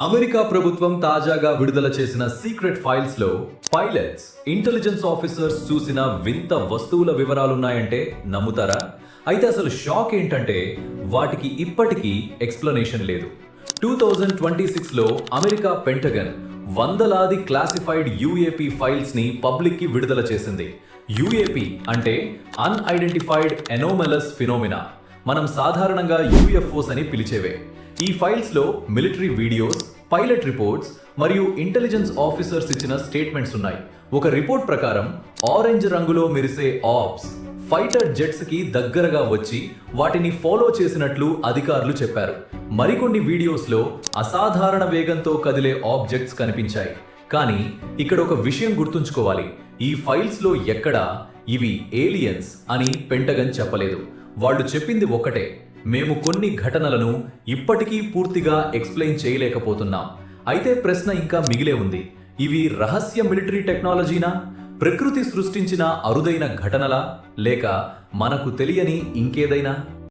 America ప్రభుత్వం తాజాగా విడుదల చేసిన సీక్రెట్ ఫైల్స్ లో పైలట్స్, ఇంటెలిజెన్స్ ఆఫీసర్స్ చూసిన వింత వస్తువుల వివరాలున్నాయంటే నమ్ముతారా? అయితే అసలు షాక్ ఏంటంటే వాటికి ఇప్పటికీ ఎక్స్ప్లెనేషన్ లేదు. 2026లో అమెరికా పెంటగన్ వందలాది క్లాసిఫైడ్ యుఏపీ ఫైల్స్ ని పబ్లిక్ కి విడుదల చేసింది. యుఏపీ అంటే అన్ఐడెంటిఫైడ్ ఎనోమలస్ ఫినోమినా. మనం సాధారణంగా యుఎఫ్ఓస్ అని పిలిచేవే. ఈ ఫైల్స్ లో మిలిటరీ వీడియోస్, పైలట్ రిపోర్ట్స్ మరియు ఇంటెలిజెన్స్ ఆఫీసర్స్ ఇచ్చిన స్టేట్మెంట్స్ ఉన్నాయి. ఒక రిపోర్ట్ ప్రకారం ఆరెంజ్ రంగులో మెరిసే ఆబ్స్ ఫైటర్ జెట్స్ కి దగ్గరగా వచ్చి వాటిని ఫాలో చేసినట్లు అధికారులు చెప్పారు. మరికొన్ని వీడియోస్ లో అసాధారణ వేగంతో కదిలే ఆబ్జెక్ట్స్ కనిపించాయి. కానీ ఇక్కడ ఒక విషయం గుర్తుంచుకోవాలి, ఈ ఫైల్స్ లో ఎక్కడా ఇవి ఏలియన్స్ అని పెంటగన్ చెప్పలేదు. వాళ్ళు చెప్పింది ఒక్కటే, మేము కొన్ని ఘటనలను ఇప్పటికీ పూర్తిగా ఎక్స్ప్లెయిన్ చేయలేకపోతున్నాం. అయితే ప్రశ్న ఇంకా మిగిలే ఉంది. ఇవి రహస్య మిలిటరీ టెక్నాలజీనా, ప్రకృతి సృష్టించిన అరుదైన ఘటనలా, లేక మనకు తెలియని ఇంకేదైనా?